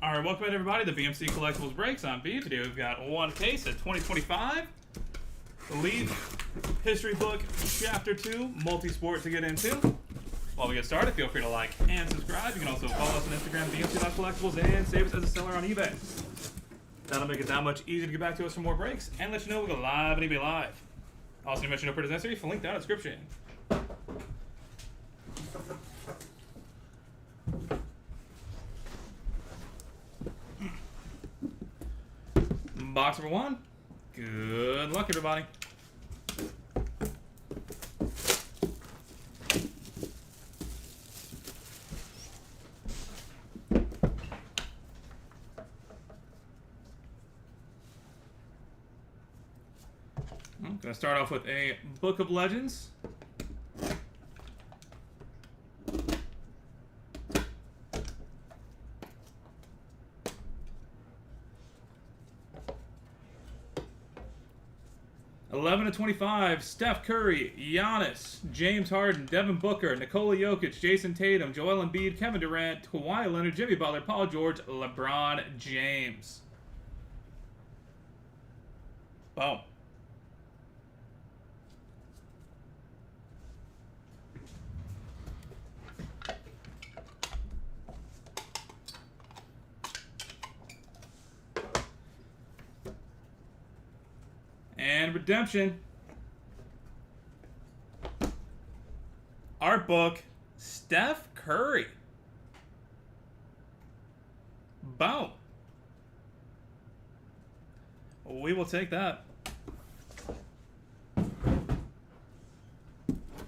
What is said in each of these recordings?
Alright, welcome in everybody to BMC Collectibles Breaks. I'm B. Today we've got one case of 2025 Leaf History Book Chapter 2 Multi-Sport to get into. While we get started, feel free to like and subscribe. You can also follow us on Instagram, BMC.collectibles, and save us as a seller on eBay. That'll make it that much easier to get back to us for more breaks and let you know we go live and eBay Live. Also, to mention no purchase necessary, for link down in the description. Box number one. Good luck, everybody. I'm going to start off with a Book of Legends. (11 to 25), Steph Curry, Giannis, James Harden, Devin Booker, Nikola Jokic, Jason Tatum, Joel Embiid, Kevin Durant, Kawhi Leonard, Jimmy Butler, Paul George, LeBron James. Boom. And redemption. Art book, Steph Curry. Boom. We will take that.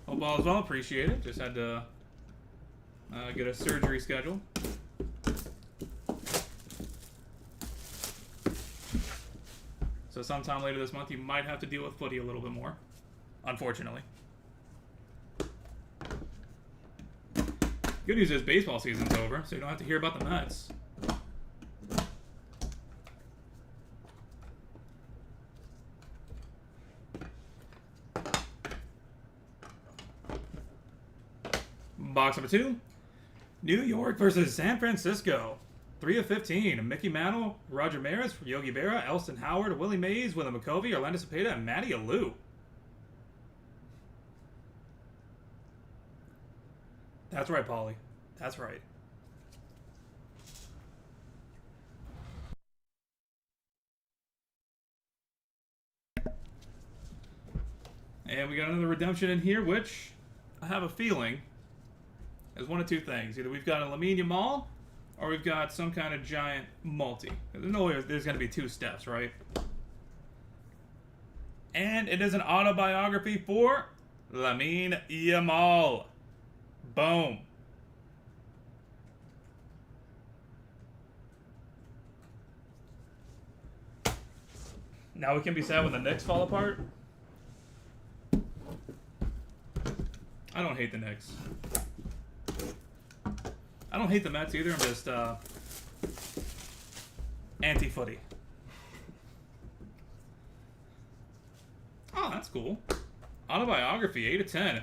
Hope all is well. Appreciate it. Just had to get a surgery scheduled. So sometime later this month, you might have to deal with footy a little bit more, unfortunately. Good news is baseball season's over, so you don't have to hear about the Mets. Box number two, New York versus San Francisco. 3 of 15. Mickey Mantle, Roger Maris, Yogi Berra, Elston Howard, Willie Mays, Willem McCovey, Orlando Cepeda, and Matty Alou. That's right, Paulie. That's right. And we got another redemption in here, which I have a feeling is one of two things. Either we've got a Lamine Yamal, or we've got some kind of giant multi. There's no way there's going to be two steps, right? And it is an autobiography for Lamine Yamal. Boom. Now we can be sad when the Knicks fall apart. I don't hate the Knicks. I don't hate the Mets either. I'm just anti-footy. Oh, that's cool. Autobiography, 8 of 10.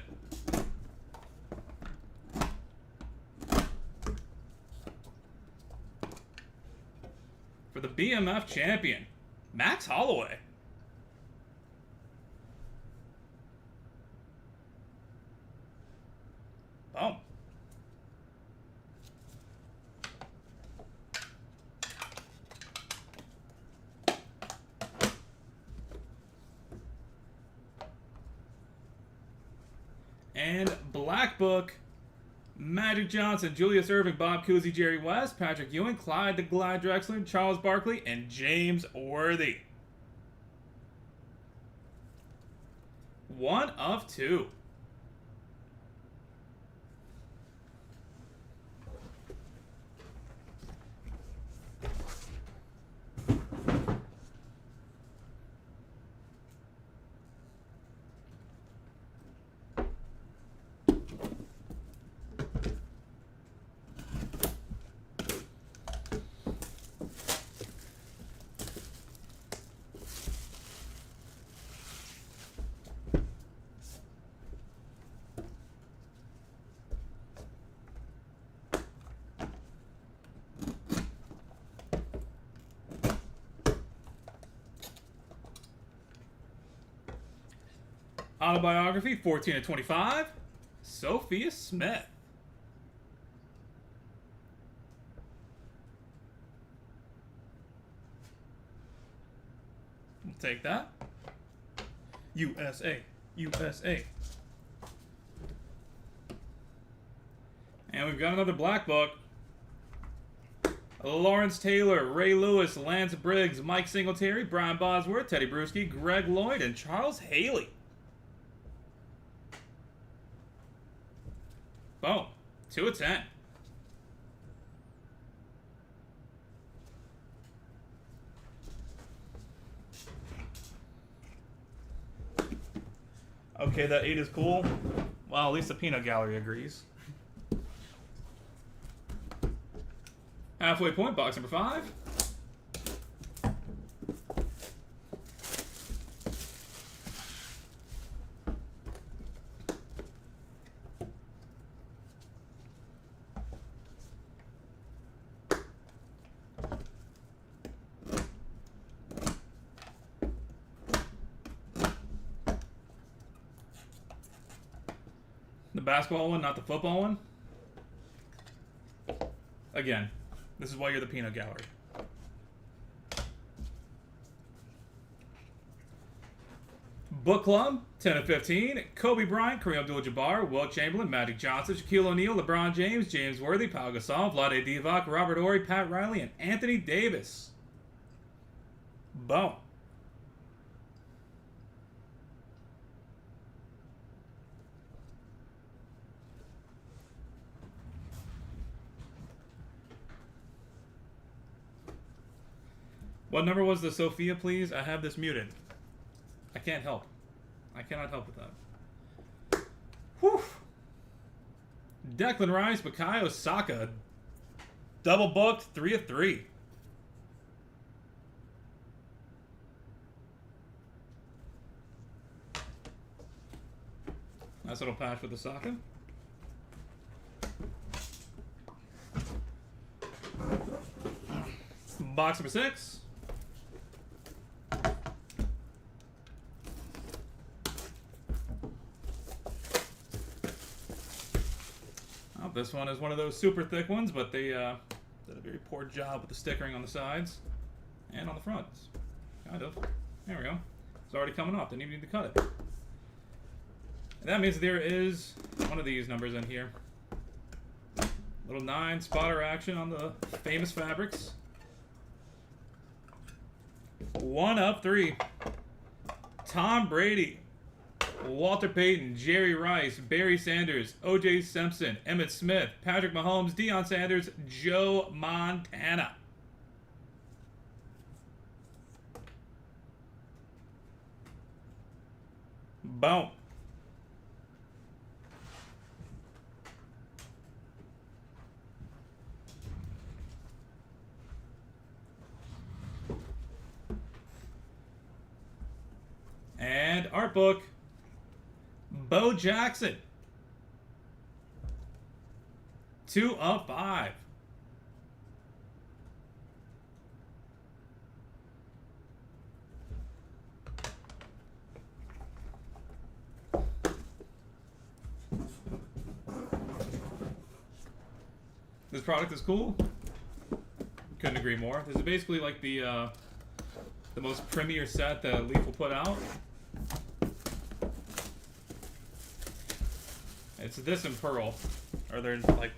For the BMF champion, Max Holloway. Boom. And Black Book, Magic Johnson, Julius Erving, Bob Cousy, Jerry West, Patrick Ewing, Clyde the Glide Drexler, Charles Barkley, and James Worthy. 1 of 2. Autobiography, 14 of 25. Sophia Smith. We'll take that. USA. USA. And we've got another black book. Lawrence Taylor, Ray Lewis, Lance Briggs, Mike Singletary, Brian Bosworth, Teddy Bruschi, Greg Lloyd, and Charles Haley. Boom. 2 of 10. Okay, that 8 is cool. Well, at least the Peanut Gallery agrees. Halfway point, box number 5. The basketball one, not the football one. Again, this is why you're the Peanut Gallery. Book Club, 10 of 15. Kobe Bryant, Kareem Abdul-Jabbar, Wilt Chamberlain, Magic Johnson, Shaquille O'Neal, LeBron James, James Worthy, Pau Gasol, Vlade Divac, Robert Horry, Pat Riley, and Anthony Davis. Boom. What number was the Sophia, please? I have this muted. I can't help. I cannot help with that. Whew. Declan Rice, Bukayo Saka. Double booked, 3 of 3. Nice little patch with the Saka. Box number 6. This one is one of those super thick ones, but they did a very poor job with the stickering on the sides and on the fronts. Kind of. There we go. It's already coming off. Didn't even need to cut it. And that means there is one of these numbers in here. Little 9 spotter action on the famous fabrics. 1 of 3. Tom Brady, Walter Payton, Jerry Rice, Barry Sanders, O.J. Simpson, Emmitt Smith, Patrick Mahomes, Deion Sanders, Joe Montana. Boom. And art book. Bo Jackson. 2 of 5. This product is cool. Couldn't agree more. This is basically like the most premier set that Leaf will put out. It's this and Pearl. Or they're like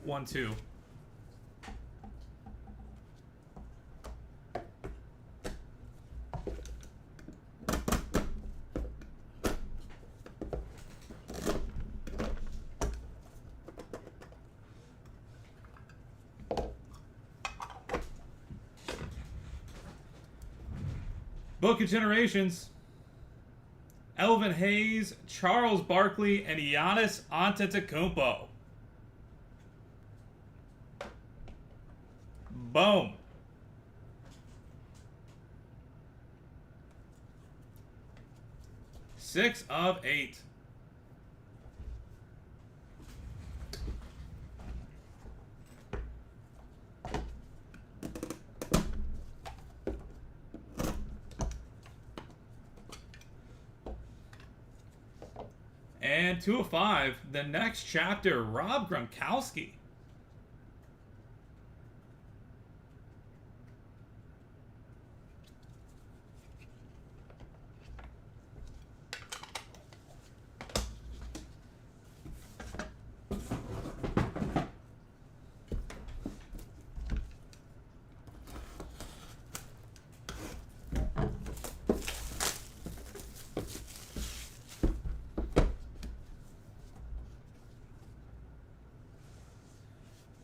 1, 2. Book of Generations. Elvin Hayes, Charles Barkley, and Giannis Antetokounmpo. Boom. Six of 8. And 2 of 5, the next chapter, Rob Gronkowski.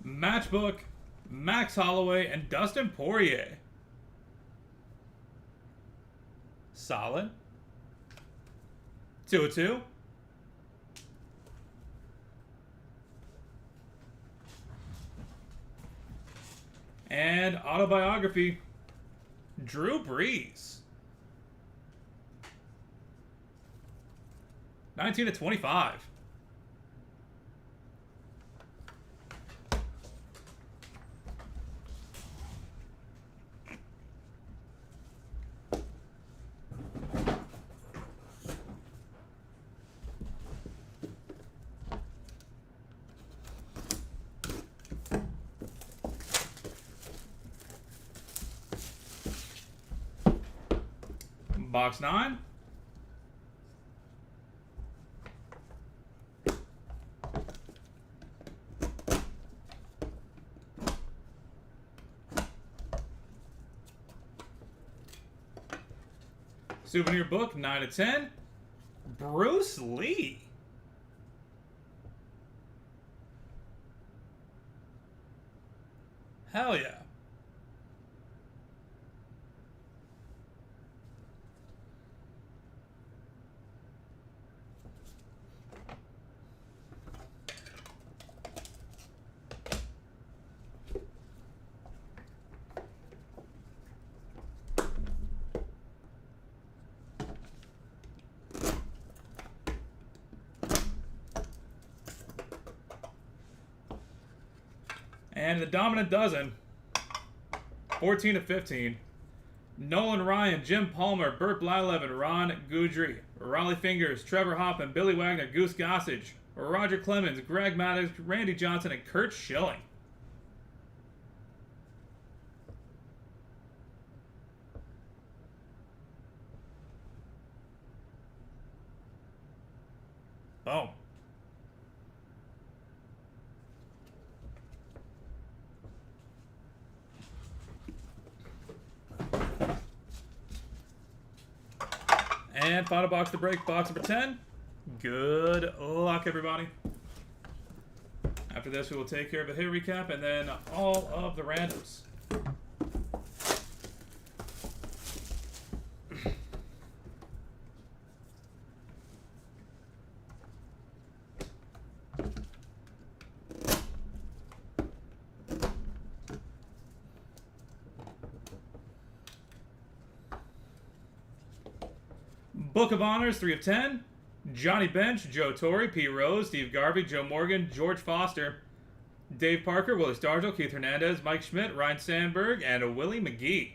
Matchbook, Max Holloway, and Dustin Poirier. Solid. 2 of 2. And autobiography, Drew Brees. 19 of 25. Box 9. Souvenir book, 9 of 10. Bruce Lee. Hell yeah. And the dominant dozen, 14 of 15. Nolan Ryan, Jim Palmer, Burt Blyleven, Ron Goudry, Raleigh Fingers, Trevor Hoffman, Billy Wagner, Goose Gossage, Roger Clemens, Greg Maddox, Randy Johnson, and Kurt Schilling. Boom. And final box to break, box number 10. Good luck, everybody. After this, we will take care of a hit recap and then all of the randoms. Book of Honors, 3 of 10. Johnny Bench, Joe Torre, P. Rose, Steve Garvey, Joe Morgan, George Foster, Dave Parker, Willis Dargell, Keith Hernandez, Mike Schmidt, Ryan Sandberg, and Willie McGee.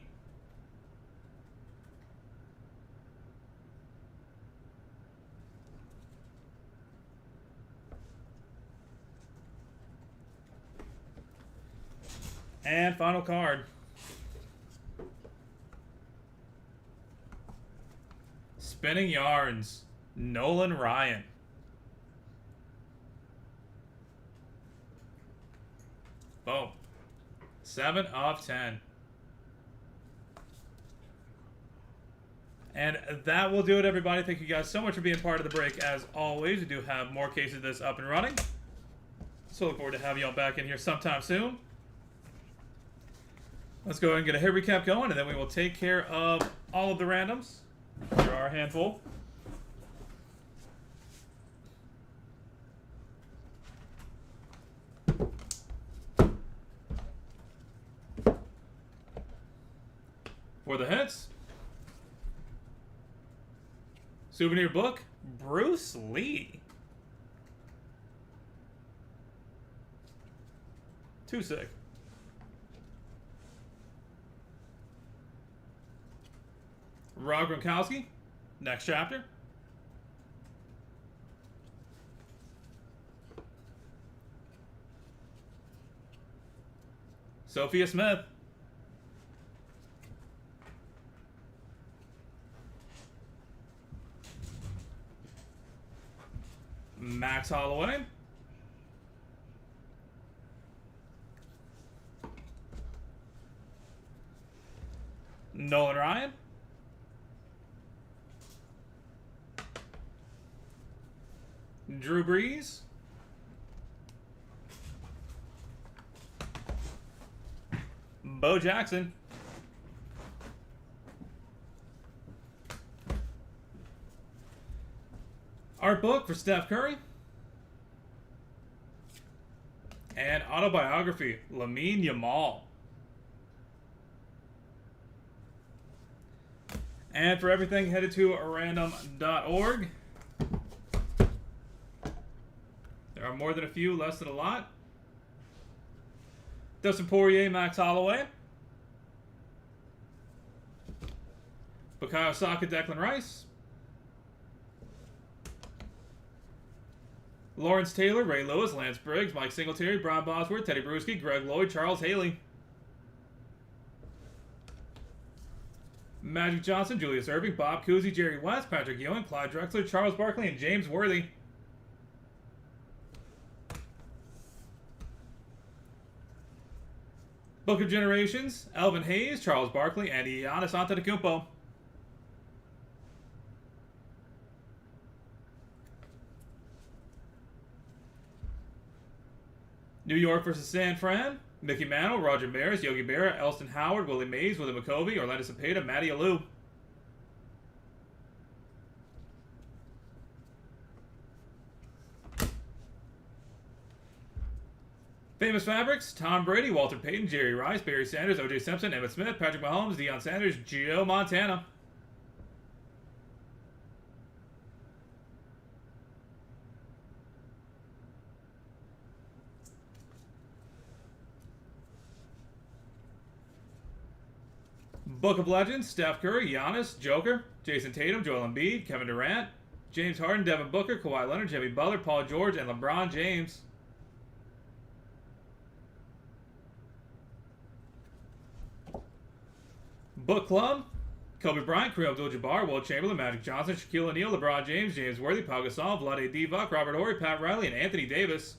And final card. Spinning Yarns, Nolan Ryan. Boom. 7 of 10. And that will do it, everybody. Thank you guys so much for being part of the break. As always, we do have more cases of this up and running. So look forward to having y'all back in here sometime soon. Let's go ahead and get a hit recap going, and then we will take care of all of the randoms. Here are a handful. For the hits, souvenir book, Bruce Lee. 2 sick. Rob Gronkowski, next chapter. Sophia Smith. Max Holloway. Nolan Ryan. Drew Brees. Bo Jackson. Art book for Steph Curry. And autobiography, Lamine Yamal. And for everything, headed to random.org. There are more than a few, less than a lot. Dustin Poirier, Max Holloway. Bukayo Saka, Declan Rice. Lawrence Taylor, Ray Lewis, Lance Briggs, Mike Singletary, Brian Bosworth, Teddy Bruschi, Greg Lloyd, Charles Haley. Magic Johnson, Julius Erving, Bob Cousy, Jerry West, Patrick Ewing, Clyde Drexler, Charles Barkley, and James Worthy. Book of Generations, Elvin Hayes, Charles Barkley, and Giannis Antetokounmpo. New York versus San Fran, Mickey Mantle, Roger Maris, Yogi Berra, Elston Howard, Willie Mays, Willie McCovey, Orlando Cepeda, Matty Alou. Famous Fabrics, Tom Brady, Walter Payton, Jerry Rice, Barry Sanders, O.J. Simpson, Emmitt Smith, Patrick Mahomes, Deion Sanders, Joe Montana. Book of Legends, Steph Curry, Giannis, Joker, Jason Tatum, Joel Embiid, Kevin Durant, James Harden, Devin Booker, Kawhi Leonard, Jimmy Butler, Paul George, and LeBron James. Book Club, Kobe Bryant, Kareem Abdul-Jabbar, Will Chamberlain, Magic Johnson, Shaquille O'Neal, LeBron James, James Worthy, Pau Gasol, Vlade Divac, Robert Horry, Pat Riley, and Anthony Davis.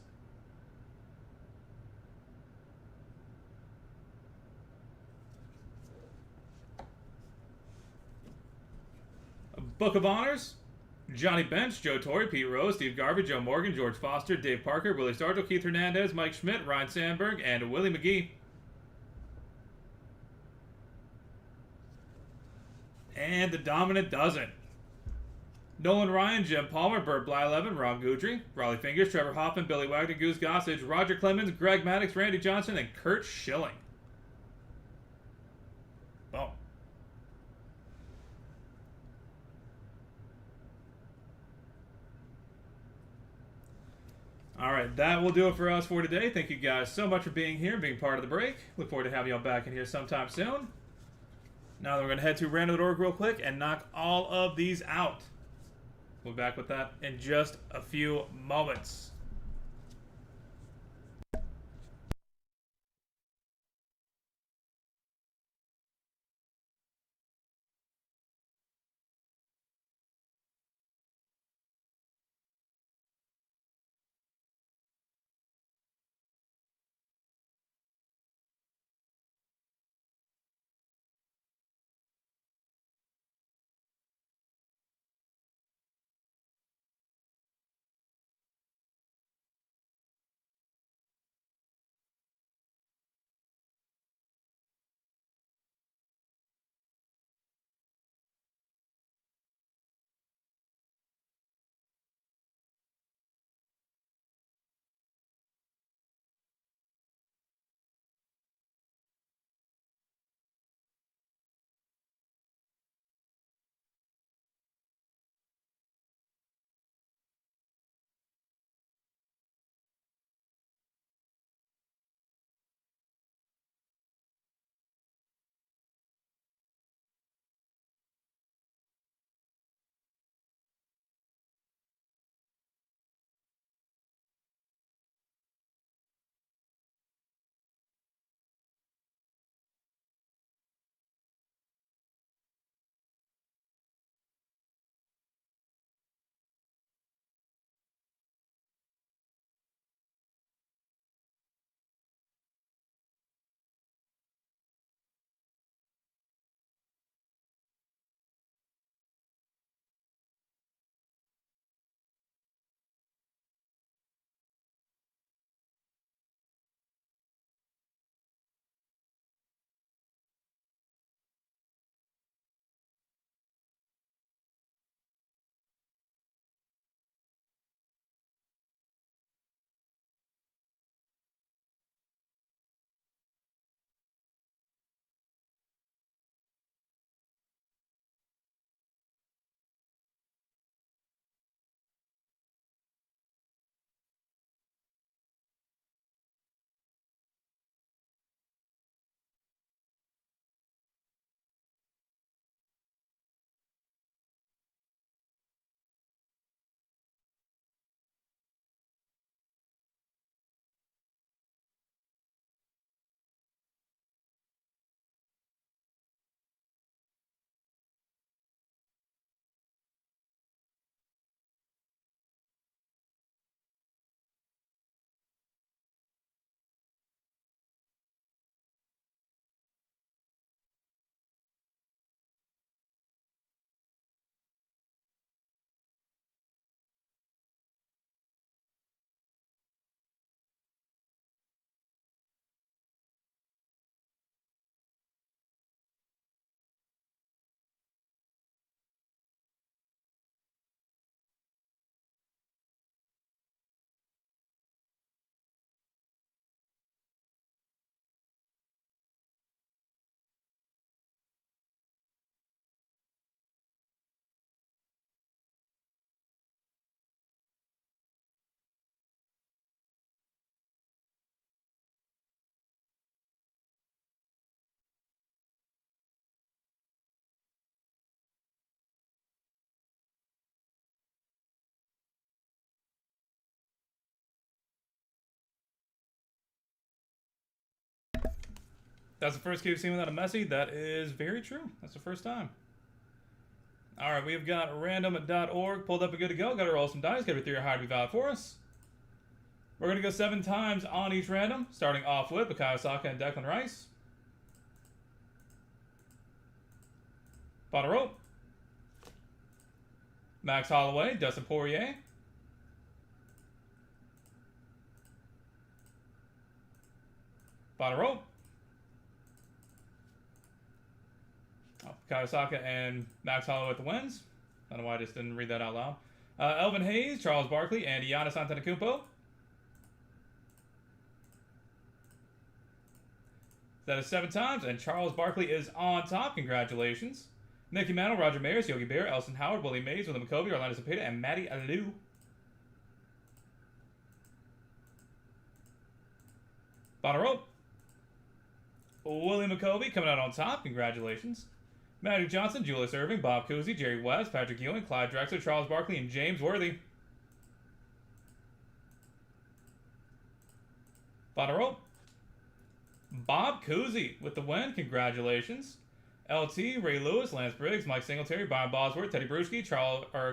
Book of Honors, Johnny Bench, Joe Torre, Pete Rose, Steve Garvey, Joe Morgan, George Foster, Dave Parker, Willie Stargell, Keith Hernandez, Mike Schmidt, Ryan Sandberg, and Willie McGee. And the Dominant Dozen. Nolan Ryan, Jim Palmer, Burt Blyleven, Ron Guidry, Raleigh Fingers, Trevor Hoffman, Billy Wagner, Goose Gossage, Roger Clemens, Greg Maddux, Randy Johnson, and Kurt Schilling. Boom. Alright, that will do it for us for today. Thank you guys so much for being here and being part of the break. Look forward to having y'all back in here sometime soon. Now we're going to head to random.org real quick and knock all of these out. We'll be back with that in just a few moments. That's the first case we've seen without a Messi. That is very true. That's the first time. All right, we've got random.org pulled up and good to go. Got to roll some dice. Got to be 3 or higher to be valid for us. We're going to go 7 times on each random, starting off with Bukayo Saka and Declan Rice. Bottom row. Max Holloway, Dustin Poirier. Bottom row. Bukayo Saka and Max Holloway with the wins. I don't know why I just didn't read that out loud. Elvin Hayes, Charles Barkley, and Giannis Antetokounmpo. That is 7 times, and Charles Barkley is on top. Congratulations. Mickey Mantle, Roger Maris, Yogi Bear, Elson Howard, Willie Mays, William McCovey, Orlando Cepeda, and Matty Alou. Bottom row. William McCovey coming out on top. Congratulations. Magic Johnson, Julius Erving, Bob Cousy, Jerry West, Patrick Ewing, Clyde Drexler, Charles Barkley, and James Worthy. Bottom row. Bob Cousy with the win. Congratulations. LT, Ray Lewis, Lance Briggs, Mike Singletary, Brian Bosworth, Teddy Bruschi,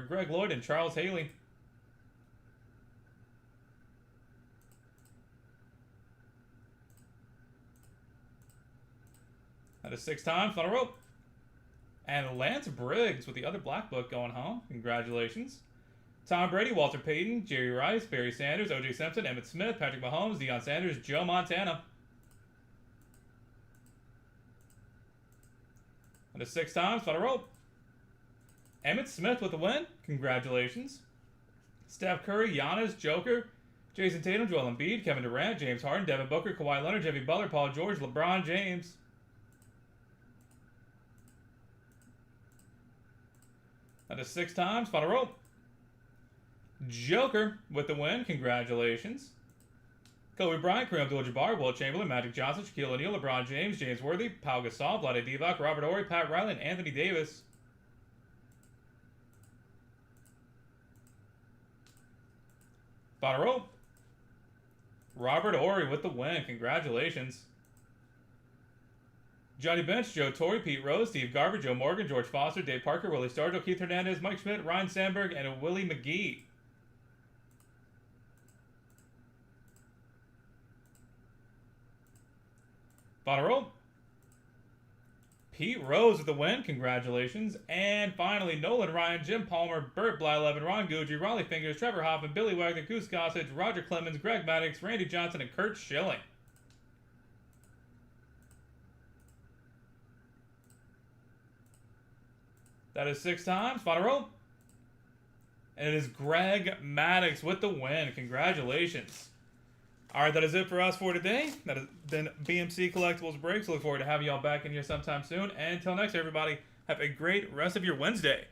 Greg Lloyd, and Charles Haley. That is 6 times. Final rope. And Lance Briggs with the other black book going home. Congratulations. Tom Brady, Walter Payton, Jerry Rice, Barry Sanders, O.J. Simpson, Emmitt Smith, Patrick Mahomes, Deion Sanders, Joe Montana. That is 6 times. Final rope. Emmitt Smith with the win. Congratulations. Steph Curry, Giannis, Joker, Jason Tatum, Joel Embiid, Kevin Durant, James Harden, Devin Booker, Kawhi Leonard, Jimmy Butler, Paul George, LeBron James. That is 6 times. Final rope. Joker with the win. Congratulations. Kobe Bryant, Kareem Abdul-Jabbar, Wilt Chamberlain, Magic Johnson, Shaquille O'Neal, LeBron James, James Worthy, Pau Gasol, Vlade Divac, Robert Horry, Pat Riley, and Anthony Davis. Bottom row. Robert Horry with the win. Congratulations. Johnny Bench, Joe Torre, Pete Rose, Steve Garber, Joe Morgan, George Foster, Dave Parker, Willie Stargell, Keith Hernandez, Mike Schmidt, Ryan Sandberg, and Willie McGee. Bottom row. Pete Rose with the win. Congratulations. And finally, Nolan Ryan, Jim Palmer, Burt Blyleven, Ron Gucci, Raleigh Fingers, Trevor Hoffman, Billy Wagner, Goose Gossage, Roger Clemens, Greg Maddox, Randy Johnson, and Kurt Schilling. That is 6 times. Final row. And it is Greg Maddox with the win. Congratulations. All right, that is it for us for today. That has been BMC Collectibles Breaks. Look forward to having y'all back in here sometime soon. And until next, everybody, have a great rest of your Wednesday.